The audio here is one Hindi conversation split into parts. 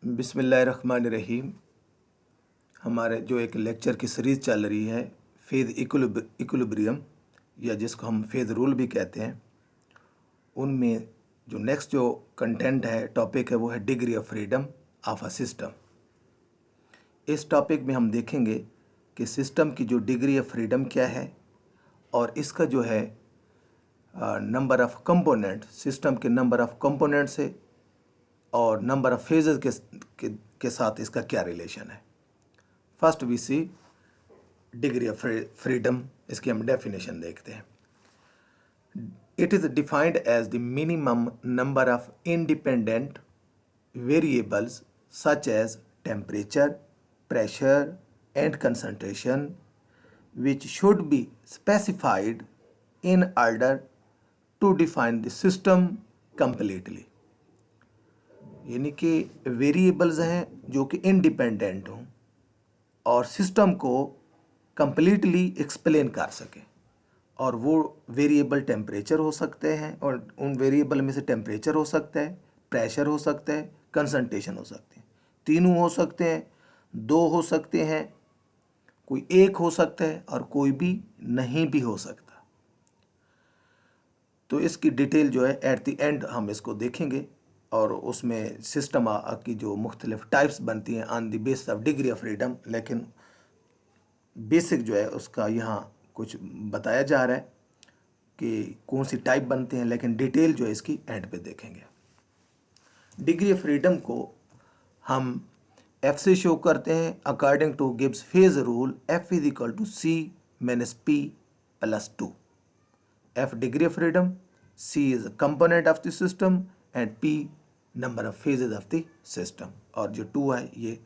बिस्मिल्लाहिर्रहमानिर्रहीम। हमारे जो एक लेक्चर की सीरीज़ चल रही है फेज़ इक्विलिब्रियम, या जिसको हम फेज़ रूल भी कहते हैं, उनमें जो नेक्स्ट जो कंटेंट है, टॉपिक है, वो है degree of freedom of a system. इस टॉपिक में हम देखेंगे कि सिस्टम की जो डिग्री ऑफ फ्रीडम क्या है और इसका जो है नंबर ऑफ़ कंपोनेंट, सिस्टम के नंबर ऑफ़ कंपोनेंट से और नंबर ऑफ फेजेस के साथ इसका क्या रिलेशन है। First we see degree of freedom. इसकी हम डेफिनेशन देखते हैं। It is defined as the minimum number of independent variables such as temperature, pressure and concentration which should be specified in order to define the system completely। यानी कि वेरिएबल्स हैं जो कि इंडिपेंडेंट हों और सिस्टम को कंप्लीटली एक्सप्लेन कर सकें। और वो वेरिएबल टेम्परेचर हो सकते हैं, और उन वेरिएबल में से टेम्परेचर हो सकता है, प्रेशर हो सकता है, कंसंट्रेशन हो सकते हैं। तीनों हो सकते हैं, दो हो सकते हैं, कोई एक हो सकता है और कोई भी नहीं भी हो सकता। तो इसकी डिटेल जो है एट द एंड हम इसको देखेंगे, और उसमें सिस्टम की जो मुख्तलिफ टाइप्स बनती हैं on the basis of degree of freedom. लेकिन बेसिक जो है उसका यहाँ कुछ बताया जा रहा है कि कौन सी टाइप बनते हैं, लेकिन डिटेल जो है इसकी एंड पे देखेंगे। डिग्री ऑफ फ्रीडम को हम एफ से शो करते हैं according to Gibbs phase rule. F is equal to C minus P plus 2। F degree of freedom, C is component of the system and P number of phases of the system. और जो 2 है ये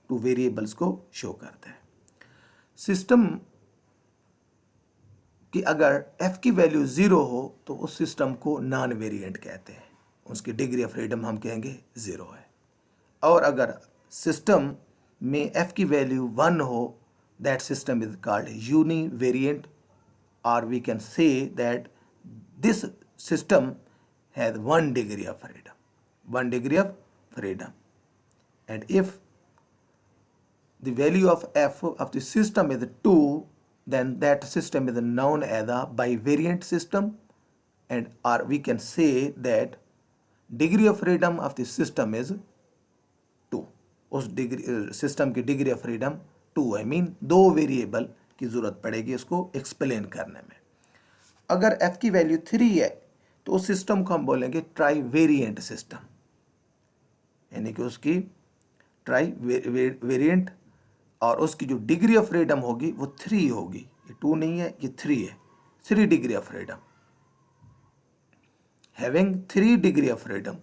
2 वेरिएबल्स को शो करता है। सिस्टम की अगर एफ की वैल्यू 0 हो तो उस सिस्टम को नॉन वेरिएंट कहते हैं, उसकी डिग्री ऑफ फ्रीडम हम कहेंगे 0 है। और अगर सिस्टम में एफ की वैल्यू 1 हो, that system is called univariant, और we can say that this system has 1 degree of freedom, 1 degree of freedom। And if the value of f of the system is 2, then that system is known as a bivariant system, and or we can say that degree of freedom of the system is 2। उस डिग्री सिस्टम की डिग्री ऑफ फ्रीडम 2 है, मीन 2 वेरिएबल की ज़रूरत पड़ेगी उसको एक्सप्लेन करने में। अगर f की वैल्यू 3 है तो उस सिस्टम को हम बोलेंगे ट्राई वेरिएंट सिस्टम, यानी कि उसकी ट्राई वेरिएंट, और उसकी जो डिग्री ऑफ फ्रीडम होगी वो 3 होगी। ये 2 नहीं है, ये 3 है। 3 degree of freedom, having 3 degree of freedom.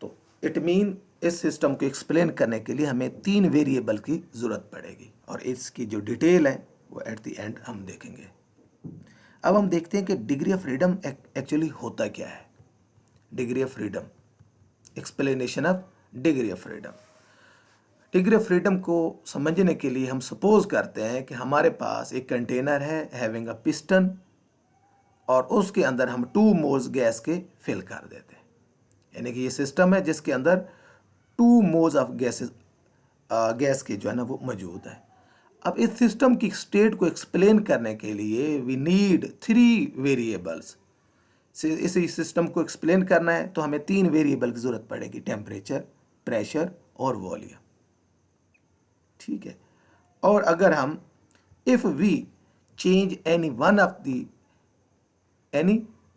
तो इट मीन इस सिस्टम को एक्सप्लेन करने के लिए हमें 3 वेरिएबल की ज़रूरत पड़ेगी, और इसकी जो डिटेल है वो एट द एंड हम देखेंगे। अब हम देखते हैं कि डिग्री ऑफ फ्रीडम एक्चुअली होता क्या है। Degree of freedom, explanation of degree of freedom. Degree of freedom को समझने के लिए हम सपोज करते हैं कि हमारे पास एक कंटेनर है हैविंग अ पिस्टन, और उसके अंदर हम 2 मोल्स गैस के फिल कर देते हैं। यानी कि ये सिस्टम है जिसके अंदर 2 मोल्स ऑफ गैस के जो है ना वो मौजूद है। अब इस सिस्टम की स्टेट को एक्सप्लेन करने के लिए वी नीड 3 वेरिएबल्स। इस सिस्टम को एक्सप्लेन करना है तो हमें 3 वेरिएबल की ज़रूरत पड़ेगी, टेम्परेचर, प्रेशर और वॉल्यूम। ठीक है। और अगर हम if we change any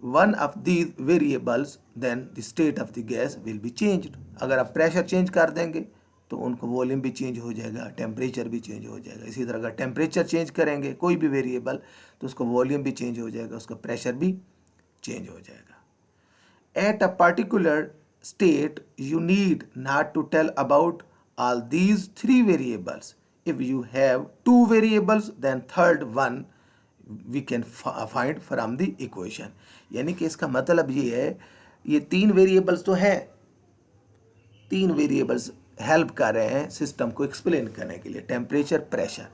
one of these variables then the state of the gas will be changed. अगर आप प्रेशर चेंज कर देंगे तो उनको वॉल्यूम भी चेंज हो जाएगा, टेम्परेचर भी चेंज हो जाएगा। इसी तरह अगर टेम्परेचर चेंज करेंगे कोई भी वेरिएबल तो उसका वॉल्यूम भी चेंज हो जाएगा, उसका प्रेशर भी चेंज हो जाएगा। At a particular state you need not to tell about all these 3 variables। if you have 2 variables then third one we can find from the equation। यानी कि इसका मतलब ये है, ये 3 वेरिएबल्स तो हैं, 3 वेरिएबल्स हेल्प कर रहे हैं सिस्टम को एक्सप्लेन करने के लिए, टेम्परेचर, प्रेशर।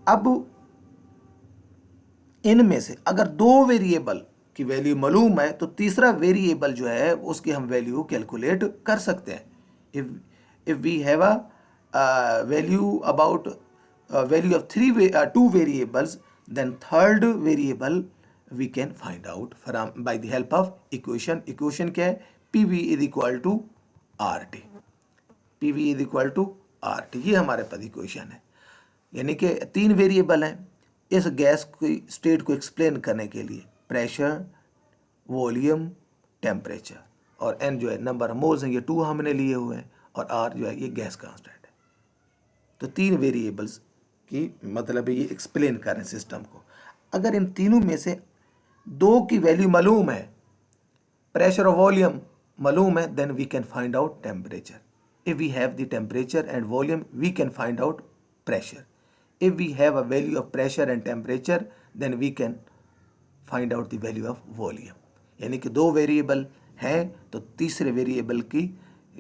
अब इनमें से अगर 2 वेरिएबल की वैल्यू मालूम है तो तीसरा वेरिएबल जो है उसकी हम वैल्यू कैलकुलेट कर सकते हैं। if we have a value about value of two variables, then third variable we can find out from by the help of equation. Equation क्या है? PV is equal to RT. PV is equal to RT. ये हमारे पास इक्वेशन है। यानी कि तीन वेरिएबल हैं इस गैस की स्टेट को एक्सप्लेन करने के लिए, प्रेशर, वॉल्यूम, टेम्परेचर, और n जो है नंबर मोल्स हैं, ये 2 हमने लिए हुए हैं, और R जो है ये गैस कांस्टेंट है। तो तीन वेरिएबल्स की मतलब ये एक्सप्लेन कर रहे हैं सिस्टम को। अगर इन तीनों में से दो की वैल्यू मालूम है, प्रेशर और वॉल्यूम मालूम है, then we can find out temperature. If we have the temperature and volume, we can find out pressure. If we have a value of pressure and temperature, then we can find out the value of volume. यानी कि दो वेरिएबल हैं तो तीसरे वेरिएबल की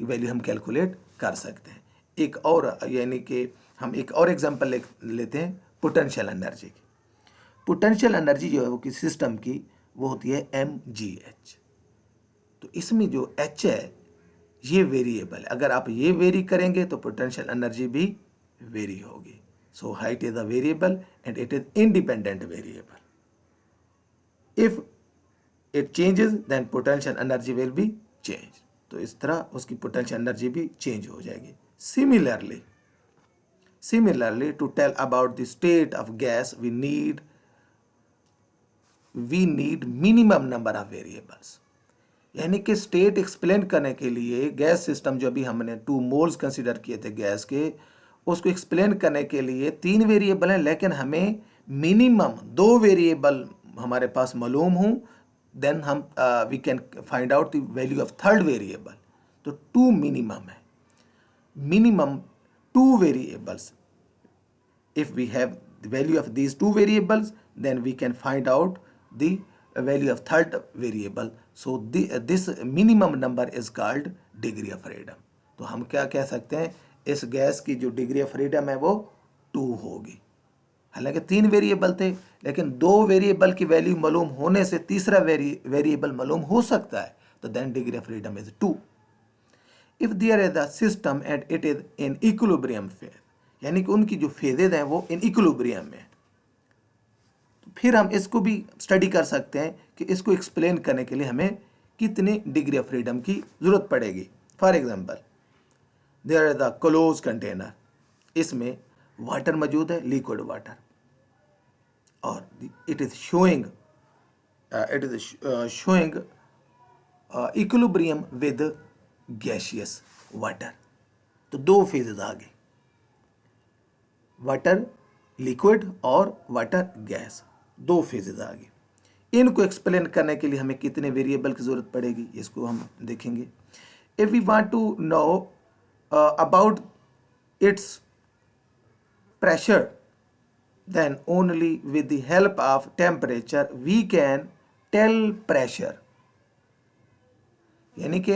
वैल्यू हम कैलकुलेट कर सकते हैं. एक और यानी कि हम एक और एग्जांपल लेते हैं पोटेंशियल एनर्जी की. पोटेंशियल एनर्जी जो है वो किसी सिस्टम की वो होती है mgh. तो इसमें जो h है ये वेरिएबल, अगर आप ये वेरी करेंगे तो पोटेंशियल एनर्जी भी वेरी होगी. So height is a variable and it is independent variable. If it changes then potential energy will be change. तो इस तरह उसकी पोटेंशियल एनर्जी भी चेंज हो जाएगी. Similarly, to tell about the state of gas, we need minimum number of variables. यानी कि स्टेट एक्सप्लेन करने के लिए गैस सिस्टम जो अभी हमने 2 मोल्स कंसीडर किए थे गैस के, उसको एक्सप्लेन करने के लिए 3 वेरिएबल हैं, लेकिन हमें मिनिमम 2 वेरिएबल हमारे पास मालूम हो, देन हम we can find out the value of third variable. तो 2 मिनिमम है. Minimum 2 variables. If we have the value of these 2 variables, then we can find out the value of third variable. So this minimum number is called degree of freedom. तो हम क्या कह सकते हैं, इस गैस की जो डिग्री ऑफ फ्रीडम है वो 2 होगी. हालांकि 3 वेरिएबल थे, लेकिन 2 वेरिएबल की वैल्यू मालूम होने से तीसरा वेरिएबल मालूम हो सकता है, तो then degree of freedom is 2. If there is a system and it is in equilibrium phase, यानी कि उनकी जो फेजेज हैं वो इन इक्विलिब्रियम में, तो फिर हम इसको भी स्टडी कर सकते हैं कि इसको एक्सप्लेन करने के लिए हमें कितनी डिग्री ऑफ फ्रीडम की ज़रूरत पड़ेगी. For example, there is the close container. इसमें वाटर मौजूद है, लिक्विड वाटर, और it is showing equilibrium with gaseous water. तो 2 फेजेज आ गए, वाटर लिक्विड और वाटर गैस, 2 फेजेज आ गए. इनको एक्सप्लेन करने के लिए हमें कितने वेरिएबल की ज़रूरत पड़ेगी, इसको हम देखेंगे. If we want to know about its pressure, then only with the help of temperature we can tell pressure. यानी कि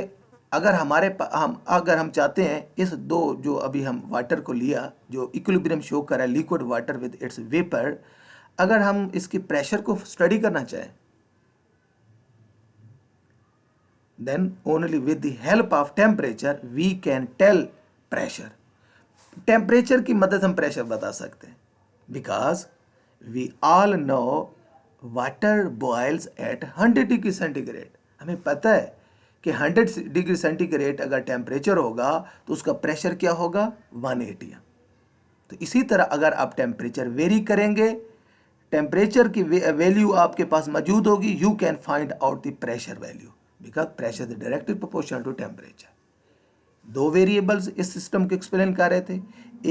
अगर अगर हम चाहते हैं इस 2 जो अभी हम वाटर को लिया जो इक्विलिब्रियम शो कर रहा है, liquid water with its vapour, अगर हम इसके प्रेशर को स्टडी करना चाहें, then only with the help of temperature we can tell pressure. Temperature की मदद हम प्रेशर बता सकते हैं, because we all know water boils at 100 degree centigrade. हमें पता है कि 100 डिग्री सेंटीग्रेड अगर टेम्परेचर होगा तो उसका प्रेशर क्या होगा, 180. तो इसी तरह अगर आप टेम्परेचर वेरी करेंगे, टेम्परेचर की वैल्यू आपके पास मौजूद होगी, you can find out the pressure value, because pressure is directly proportional to temperature. 2 variables इस सिस्टम को एक्सप्लेन कर रहे थे.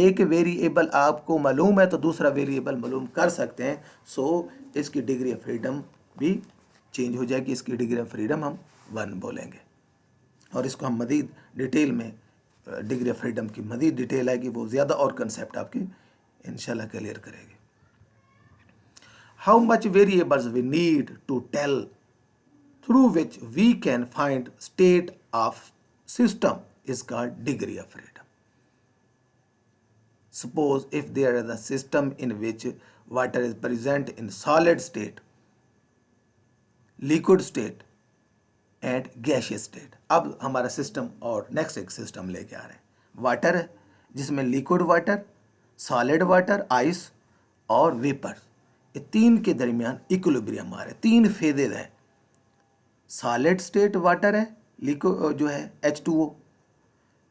एक वेरिएबल आपको मालूम है तो दूसरा वेरिएबल मालूम कर सकते हैं. सो इसकी डिग्री ऑफ फ्रीडम भी चेंज हो जाएगी. इसकी डिग्री ऑफ फ्रीडम हम 1 बोलेंगे, और इसको हम मज़ीद डिटेल में डिग्री ऑफ फ्रीडम की मज़ीद डिटेल आएगी, वो ज़्यादा और कंसेप्ट आपके इंशाल्लाह क्लियर करेंगे. How much variables we need to tell through which we can find state of system is called degree of freedom. Suppose if there is a system in which water is present in solid state, liquid state, and gaseous state. अब हमारा सिस्टम और नेक्स्ट एक सिस्टम लेके आ रहे हैं। वाटर है जिसमें liquid water, solid water, ice और वेपर, ये तीन के दरमियान इक्विलिब्रियम आ रहे, तीन फेजेज हैं। सॉलिड स्टेट वाटर है, लिक्विड जो है H2O,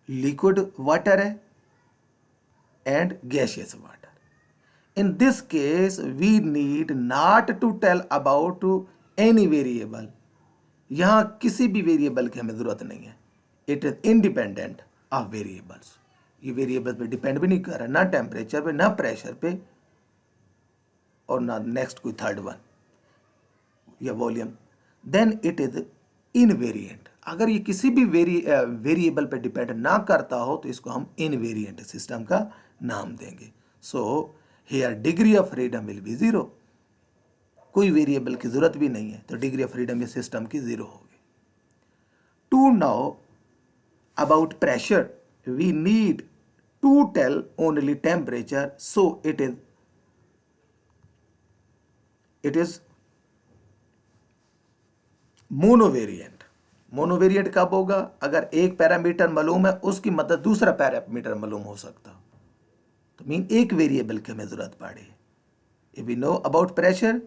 लिक्विड वाटर है and gaseous water. In this case, we need not to tell about any variable. यहाँ किसी भी वेरिएबल की हमें ज़रूरत नहीं है। It is independent of variables. ये वेरिएबल पे डिपेंड भी नहीं कर रहा, ना टेम्परेचर पे, ना प्रेशर पे, और ना नेक्स्ट कोई थर्ड वन या volume. Then it is invariant. अगर ये किसी भी वेरिएबल पे डिपेंड ना करता हो तो इसको हम इनवेरिएंट सिस्टम का नाम देंगे। So here degree of freedom will be 0। कोई वेरिएबल की जरूरत भी नहीं है तो डिग्री ऑफ फ्रीडम इस सिस्टम की 0 होगी। To know about pressure, we need to tell only temperature, so it is monovariant. Monovariant कब होगा? अगर एक पैरामीटर मालूम है उसकी मदद दूसरा पैरामीटर मालूम हो सकता, तो मीन एक वेरिएबल की हमें जरूरत पड़ी। If we know about pressure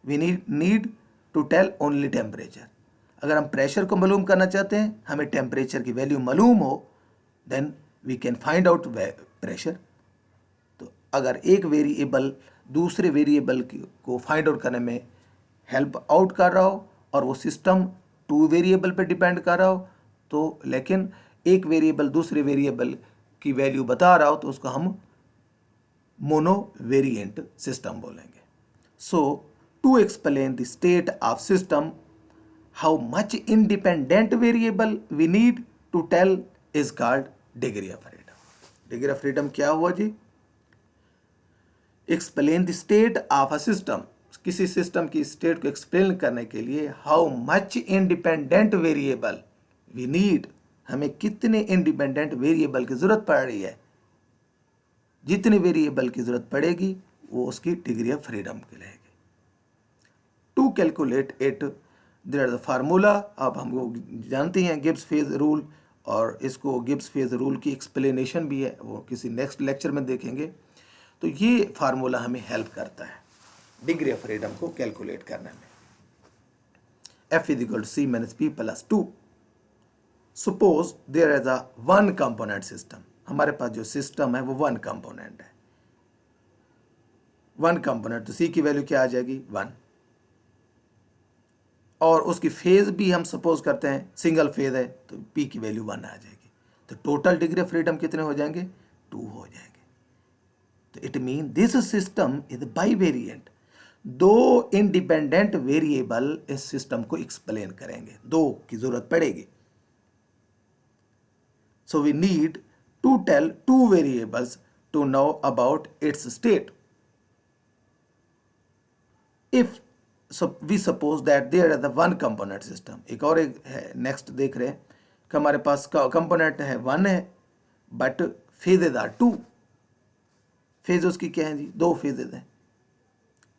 we need to tell only temperature. अगर हम प्रेशर को मालूम करना चाहते हैं, हमें टेम्परेचर की वैल्यू मालूम हो, then we can find out pressure. तो अगर एक वेरिएबल दूसरे वेरिएबल को फाइंड आउट करने में हेल्प आउट कर रहा हो और वो सिस्टम 2 वेरिएबल पे डिपेंड कर रहा हो, तो लेकिन एक वेरिएबल दूसरे वेरिएबल की वैल्यू बता रहा हो, तो उसको हम मोनोवेरिएंट सिस्टम बोलेंगे। So to explain the state of system, how much independent variable we need to tell is called degree of freedom. Degree of freedom क्या हुआ जी? Explain the state of a system, किसी सिस्टम की स्टेट को एक्सप्लेन करने के लिए how much independent variable we need, हमें कितने इंडिपेंडेंट वेरिएबल की जरूरत पड़ रही है। जितनी वेरिएबल की जरूरत पड़ेगी वो उसकी डिग्री ऑफ फ्रीडम कहलाएगी। To calculate it there is a formula. अब हम लोग जानते हैं गिब्स फेज रूल, और इसको गिब्स फेज रूल की एक्सप्लेनेशन भी है, वो किसी नेक्स्ट लेक्चर में देखेंगे। तो ये फार्मूला हमें हेल्प करता है डिग्री ऑफ फ्रीडम को कैलकुलेट करने में। F = C - P+2। Suppose there is a 1 component system. हमारे पास जो सिस्टम है वो 1 कंपोनेंट है। 1 कंपोनेंट, तो C की वैल्यू क्या आ जाएगी? 1। और उसकी फेज भी हम सपोज करते हैं सिंगल फेज है, तो P की वैल्यू 1 आ जाएगी। तो टोटल डिग्री ऑफ फ्रीडम कितने हो जाएंगे? 2 हो जाएंगे। तो it mean this system is bivariant. 2 independent variable इस सिस्टम को एक्सप्लेन करेंगे, 2 की जरूरत पड़ेगी। So we need to tell 2 variables to know about its state. If we suppose that there is a 1 component system. एक और है, नेक्स्ट देख रहे हैं कि हमारे पास कंपोनेंट है 1 है, बट फेजेज आर 2। फेज उसकी क्या है जी? 2 फेजेज हैं।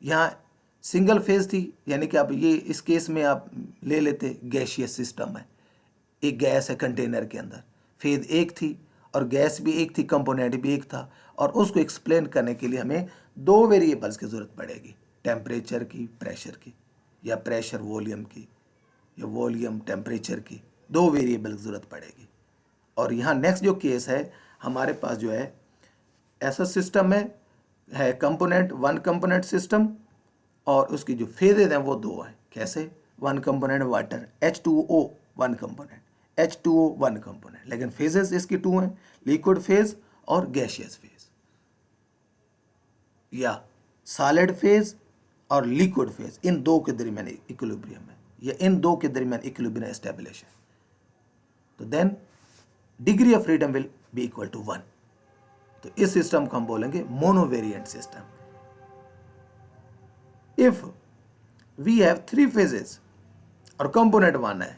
यहाँ सिंगल फेज थी, यानी कि आप ये इस केस में आप ले लेते गैशियस सिस्टम है, एक गैस है कंटेनर के अंदर, फेज 1 थी और गैस भी 1 थी, कंपोनेंट भी 1 था, और उसको एक्सप्लेन करने के लिए हमें 2 वेरिएबल्स की ज़रूरत पड़ेगी, टेम्परेचर की, प्रेशर की, या प्रेशर वॉल्यूम की, या वॉल्यूम टेम्परेचर की, 2 वेरिएबल की ज़रूरत पड़ेगी। और यहाँ नेक्स्ट जो केस है, हमारे पास जो है ऐसा सिस्टम है कंपोनेंट 1 कंपोनेंट सिस्टम, और उसकी जो फेजेज हैं वो 2 हैं। कैसे? 1 component water H2O 1 component, H2O 1 component, लेकिन फेजेज इसकी 2 हैं, लिक्विड फेज और गैशियस फेज, या सॉलिड फेज और लिक्विड फेज। इन 2 के दरमियान इक्विलिब्रियम है, या इन 2 के दरमियान इक्विलिब्रियम एस्टेब्लिश है। तो then degree of freedom will be equal to 1। तो इस सिस्टम को हम बोलेंगे monovariant system. If we have 3 phases और कंपोनेंट 1 है,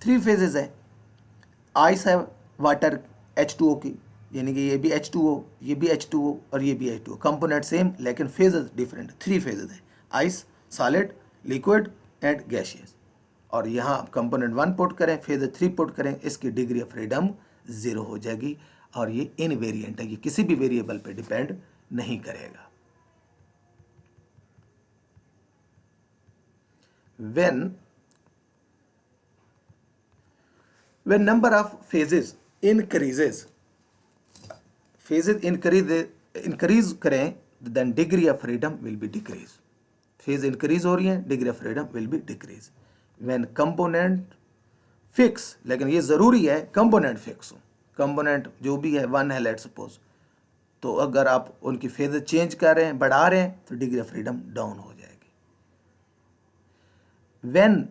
3 फेजेस है, आइस है वाटर H2O की, यानी कि ये भी H2O, ये भी H2O और ये भी H2O, कंपोनेंट सेम लेकिन फेजेस डिफरेंट। 3 फेजेस है, ice, solid, liquid and gaseous. और यहाँ कंपोनेंट 1 पुट करें, फेज 3 पुट करें, इसकी डिग्री ऑफ फ्रीडम 0 हो जाएगी और ये इनवेरिएंट है, ये किसी भी वेरिएबल पे डिपेंड नहीं करेगा। when number of phases increase करें, then degree of freedom will be decrease. Phase increase हो रही है, degree of freedom will be decrease. When component fix, लेकिन ये जरूरी है कंपोनेंट फिक्स हो, कंपोनेंट जो भी है 1 है लेट सपोज, तो अगर आप उनकी फेज चेंज कर रहे हैं, बढ़ा रहे हैं, तो डिग्री ऑफ फ्रीडम डाउन हो जाएगी। When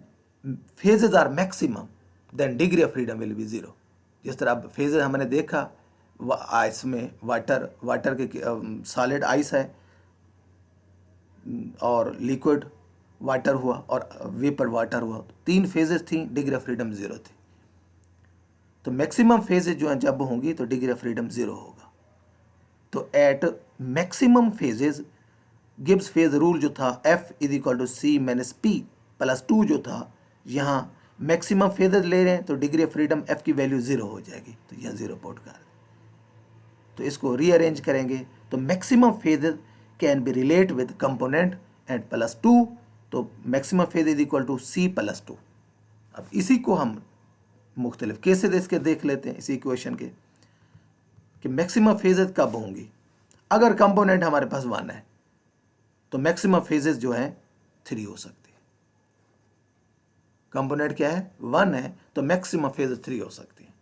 phases are maximum then degree of freedom will be 0। जिस तरह अब फेजेस हमने देखा, आइस में वाटर के सॉलिड आइस है और लिक्विड वाटर हुआ और वेपर वाटर हुआ, तो 3 फेजेस थी, डिग्री ऑफ फ्रीडम 0 थी। तो मैक्सिमम फेजेस जो हैं जब होंगी तो डिग्री ऑफ फ्रीडम 0 होगा। तो at maximum phases Gibbs phase rule जो था F = C-P + 2 जो था, यहाँ मैक्सिमम फेजेस ले रहे हैं तो डिग्री ऑफ फ्रीडम F की वैल्यू 0 हो जाएगी, तो यहाँ 0 पुट कर दें। तो इसको रीअरेंज करेंगे तो maximum phases can be relate with component and +2, तो मैक्सिमम फेज = C + 2। अब इसी को हम मुख्तलिफ केसेस इसके देख लेते हैं, इसी इक्वेशन के, कि मैक्सिमम फेजेस कब होंगी। अगर कंपोनेंट हमारे पास 1 है तो मैक्सिमम फेजेस जो है 3 हो सकती है। कंपोनेंट क्या है, 1 है, तो मैक्सिमम फेजेस 3 हो सकती है।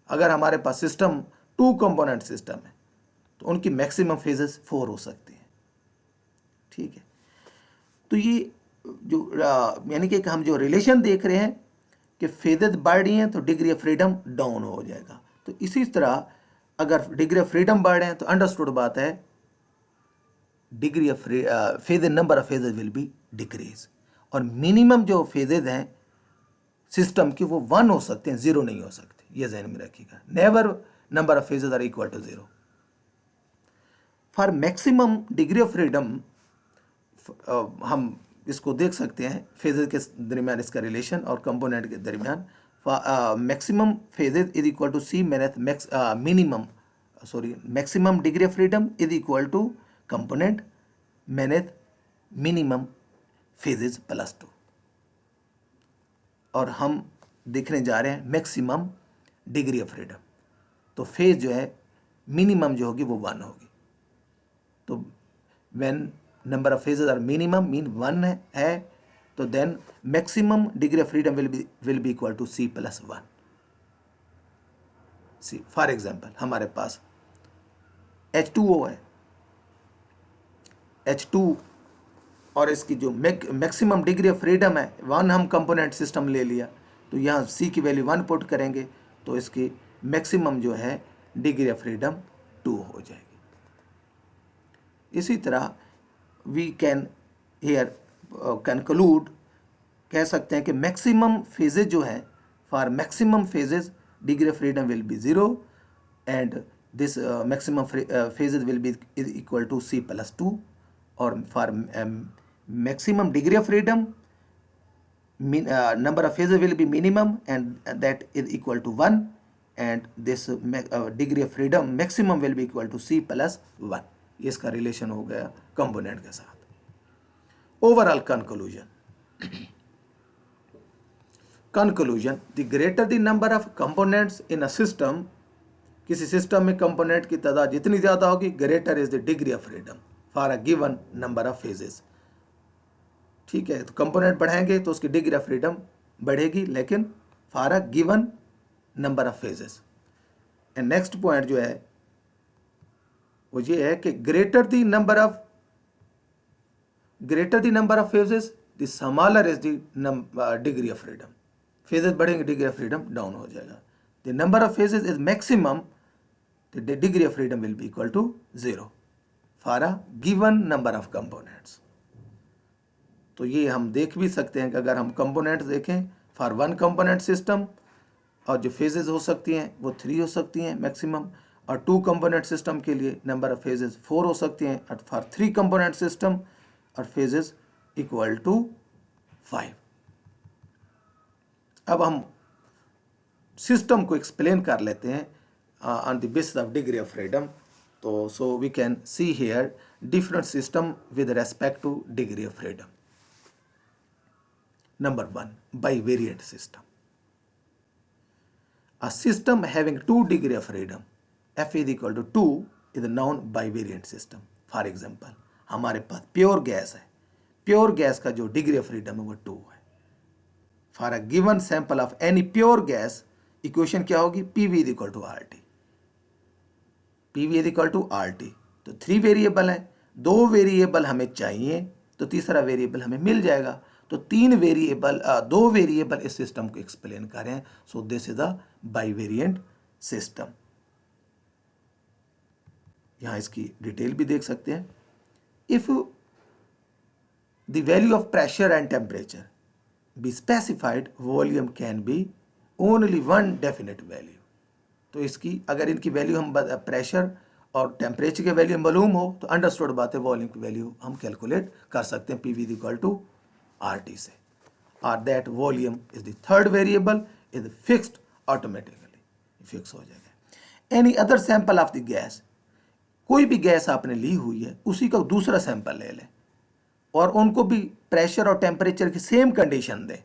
अगर हमारे पास सिस्टम 2 कंपोनेंट सिस्टम है तो उनकी मैक्सिमम फेजेस 4 हो सकती हैं। ठीक है, तो ये जो यानी कि हम जो रिलेशन देख रहे हैं कि फेजेस बढ़ रही हैं तो डिग्री ऑफ फ्रीडम डाउन हो जाएगा। तो इसी तरह अगर डिग्री ऑफ फ्रीडम बढ़ रहे हैं तो अंडरस्टूड बात है degree of phase number of phases will be decrease, और मिनिमम जो फेजेस हैं सिस्टम की वो 1 हो सकते हैं, 0 नहीं हो सकते। ये ध्यान में रखिएगा, never number of phases are equal to 0। For maximum degree of freedom हम इसको देख सकते हैं फेजेस के दरमियान इसका रिलेशन और कंपोनेंट के दरमियान। Maximum phases = C maximum degree of freedom = component minimum phases +2, और हम देखने जा रहे हैं मैक्सिमम डिग्री ऑफ फ्रीडम। तो फेज जो है मिनिमम जो होगी वो 1 होगी। तो when number of phases are minimum mean 1 है तो then maximum degree of freedom will be equal to C + 1। See for example हमारे पास H2O है, H2 और इसकी जो मैक्सिमम डिग्री ऑफ फ्रीडम है 1, हम कंपोनेंट सिस्टम ले लिया, तो यहाँ C की वैल्यू 1 पुट करेंगे तो इसकी मैक्सिमम जो है डिग्री ऑफ फ्रीडम 2 हो जाएगी। इसी तरह वी कैन हियर कंक्लूड, कह सकते हैं कि मैक्सिमम फेजेस जो है, for maximum phases degree of freedom will be 0 and this maximum phases will be equal to C + 2, और for maximum degree of freedom number of phases will be minimum and that is equal to 1, and this degree of freedom maximum will be equal to C + 1। इसका रिलेशन हो गया कंपोनेंट के साथ। Overall conclusion, the greater the number of components in a system, किसी सिस्टम में कंपोनेंट की तादाद जितनी ज़्यादा होगी greater is the degree of freedom for a given number of phases. ठीक है, तो कंपोनेंट बढ़ाएंगे तो उसकी डिग्री ऑफ फ्रीडम बढ़ेगी, लेकिन for a given number of phases. And next point जो है वो ये है कि greater the number of phases the smaller is the degree of freedom. Phases बढ़ेंगे डिग्री ऑफ फ्रीडम डाउन हो जाएगा। The number of phases is maximum, the degree of freedom will be equal to 0 for a given number of components. तो ये हम देख भी सकते हैं कि अगर हम कंपोनेंट्स देखें फॉर 1 कंपोनेंट सिस्टम, और जो फेजेस हो सकती हैं वो 3 हो सकती हैं मैक्सिमम, और 2 कंपोनेंट सिस्टम के लिए नंबर ऑफ फेजेस 4 हो सकती हैं, और फॉर 3 कंपोनेंट सिस्टम और फेजेस इक्वल टू 5। अब हम सिस्टम को एक्सप्लेन कर लेते हैं on the basis of degree of freedom. तो so we can see here different system with respect to degree of freedom. Number 1, bivariate system. A system having 2 degree of freedom, f is equal to 2, is known bivariate system. For example, हमारे पास प्योर गैस है, प्योर गैस का जो डिग्री ऑफ फ्रीडम है वो 2 है. For a given sample of any pure gas, equation क्या होगी? PV is equal to RT. PV is equal to RT. तो 3 वेरिएबल हैं, 2 वेरिएबल हमें चाहिए, तो तीसरा वेरिएबल हमें मिल जाएगा. तो 2 वेरिएबल इस सिस्टम को एक्सप्लेन करें. So this is a bivariant system. यहां इसकी डिटेल भी देख सकते हैं. If the value of pressure and temperature be specified, volume can be only one definite value. तो इसकी अगर इनकी वैल्यू हम प्रेशर और टेम्परेचर की वैल्यू मालूम हो तो अंडरस्टूड बात है, वॉल्यूम की वैल्यू हम कैलकुलेट कर सकते हैं PV is equal to RT से. और that volume is the third variable is fixed automatically, fix हो जाएगा. Any other sample of the gas, कोई भी गैस आपने ली हुई है उसी का दूसरा सैंपल ले लें और उनको भी प्रेशर और टेम्परेचर की सेम कंडीशन दें,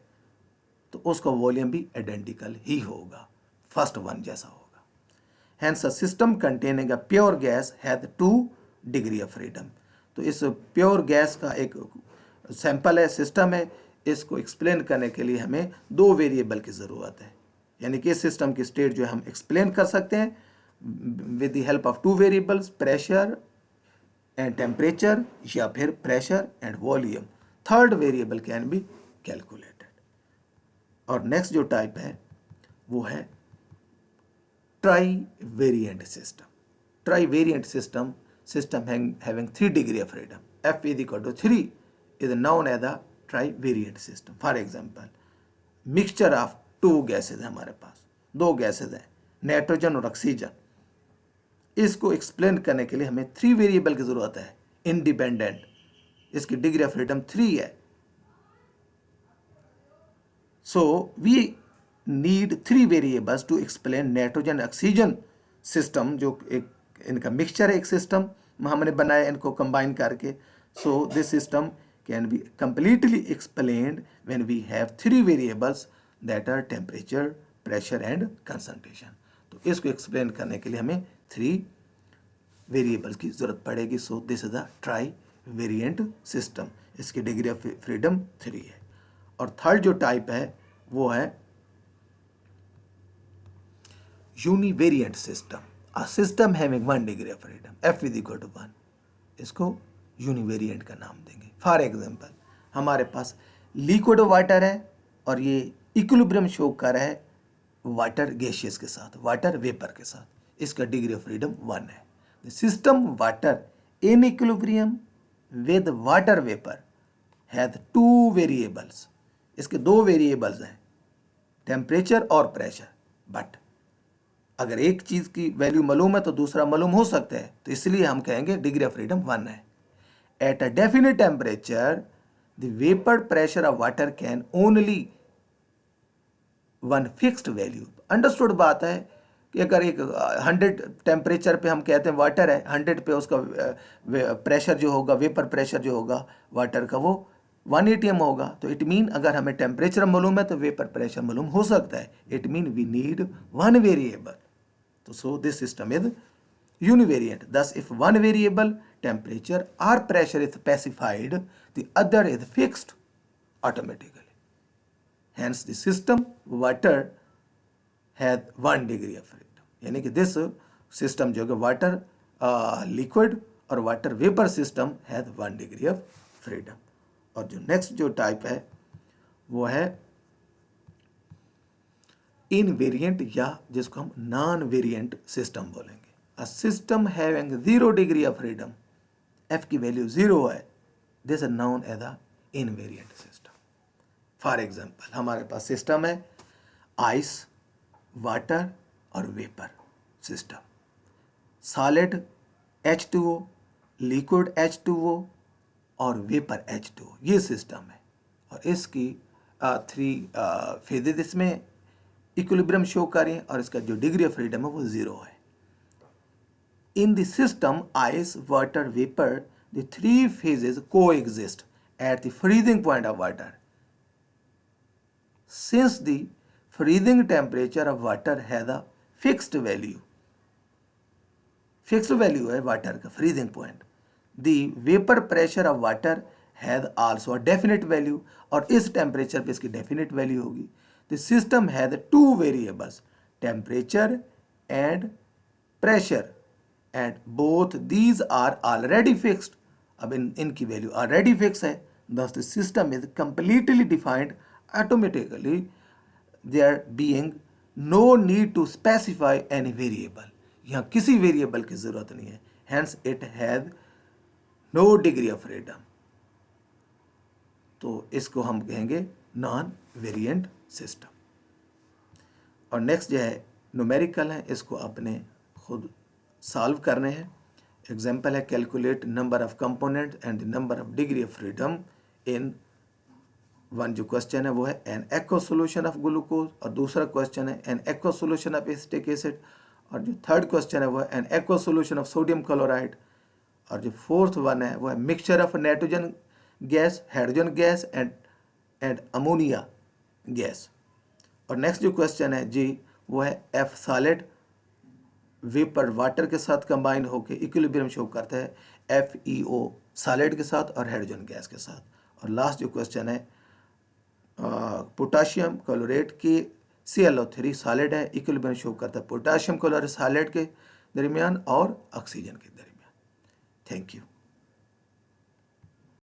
तो उसका वॉल्यूम भी आइडेंटिकल ही होगा, फर्स्ट वन जैसा होगा. Hence a system containing a pure gas has 2 degree of freedom. तो इस प्योर गैस का एक सैंपल है, सिस्टम है, इसको एक्सप्लेन करने के लिए हमें 2 वेरिएबल की ज़रूरत है. यानी कि इस सिस्टम की स्टेट जो है हम एक्सप्लेन कर सकते हैं with the help of 2 variables, pressure and temperature या फिर pressure and volume. Third variable can be calculated. और नेक्स्ट जो टाइप है वो है trivariant system. Trivariant system having 3 degree of freedom, f is equal to 3, is known as the trivariant system. For example, mixture of 2 gases है, हमारे पास 2 गैसेज हैं, नाइट्रोजन और ऑक्सीजन. इसको एक्सप्लेन करने के लिए हमें 3 वेरिएबल की जरूरत है, इंडिपेंडेंट. इसकी डिग्री ऑफ फ्रीडम 3 है. So we need 3 variables to explain nitrogen oxygen system, जो एक इनका मिक्सचर है, एक सिस्टम हमने बनाया इनको कंबाइन करके. So this system can be completely explained when we have 3 variables that are temperature, pressure and concentration. तो इसको एक्सप्लेन करने के लिए हमें 3 वेरिएबल्स की जरूरत पड़ेगी. So this is a trivariant system. इसकी डिग्री ऑफ फ्रीडम 3 है. और थर्ड जो टाइप है वो है univariant system. A system having 1 degree of freedom, f is equal to 1. इसको यूनिवेरिएंट का नाम देंगे. फॉर एग्जांपल, हमारे पास लिक्विड वाटर है और ये इक्विलिब्रियम शो कर रहा है वाटर गैसियस के साथ, वाटर वेपर के साथ. इसका डिग्री ऑफ फ्रीडम 1 है. The system water in equilibrium with water vapour has 2 variables. इसके 2 वेरिएबल्स हैं, टेम्परेचर और प्रेशर. बट अगर एक चीज़ की वैल्यू मालूम है तो दूसरा मालूम हो सकता है, तो इसलिए हम कहेंगे डिग्री ऑफ फ्रीडम 1 है. At a definite temperature the vapour pressure of water can only 1 fixed value. Understood बात है कि अगर एक 100 टेम्परेचर पे हम कहते हैं वाटर है, 100 पे उसका प्रेशर जो होगा, वेपर प्रेशर जो होगा वाटर का, वो 1 atm होगा. तो इट मीन अगर हमें टेम्परेचर मालूम है तो वेपर प्रेशर मालूम हो सकता है. It mean we need 1 variable. तो so this system is univariant. Thus if 1 variable temperature or pressure is specified, the other is fixed automatically. Hence the system water has 1 degree of freedom. यानी कि this system जो है water liquid और water vapor system has 1 degree of freedom. और जो नेक्स्ट जो टाइप है वो है इनवेरिएंट, या जिसको हम नॉन वेरिएंट सिस्टम बोलेंगे. A system having 0 degree of freedom, f की वैल्यू 0 है, this is known as a invariant system. For example, हमारे पास सिस्टम है आइस, वाटर और vapour system, solid H2O, liquid H2O और वेपर H2O, ये सिस्टम है. और इसकी 3 फेजेज इसमें इक्विलिब्रियम शो करें और इसका जो डिग्री ऑफ फ्रीडम है वो 0 है। In the system ice water vapour the 3 phases coexist at the freezing point of water. Since the freezing temperature of water has a fixed value है वाटर का freezing point, the vapor pressure of water has also a definite value, और इस टेम्परेचर पे इसकी डेफिनेट वैल्यू होगी। The system has 2 variables, temperature and pressure, and both these are already fixed. अब इनकी वैल्यू ऑलरेडी फिक्स है, thus the system is completely defined automatically, there being no need to specify any variable. यहाँ किसी वेरिएबल की जरूरत नहीं है, hence it has no degree of freedom. तो इसको हम कहेंगे नॉन वेरिएंट सिस्टम। और नेक्स्ट जो है न्यूमेरिकल है, इसको अपने खुद सॉल्व करने हैं। एग्जाम्पल है calculate number of component and the number of degree of freedom in one. जो क्वेश्चन है वो है N aqua solution of glucose, और दूसरा क्वेश्चन है N aqua solution of acetic acid, और जो थर्ड क्वेश्चन है वो है N aqua solution of sodium chloride, और जो फोर्थ वन है वो है mixture of nitrogen gas, hydrogen gas and ammonia gas. और नेक्स्ट जो क्वेश्चन है जी वो है एफ सॉलिड वेपर वाटर के साथ कंबाइन होकर इक्विलिब्रियम शो करता है FeO सॉलिड के साथ और हाइड्रोजन गैस के साथ। और लास्ट जो क्वेश्चन है पोटाशियम क्लोराइड की ClO3 सॉलिड है, इक्विलिब्रियम शो करता है पोटाशियम क्लोराइड सॉलिड के दरमियान और ऑक्सीजन के दरमियान। Thank you.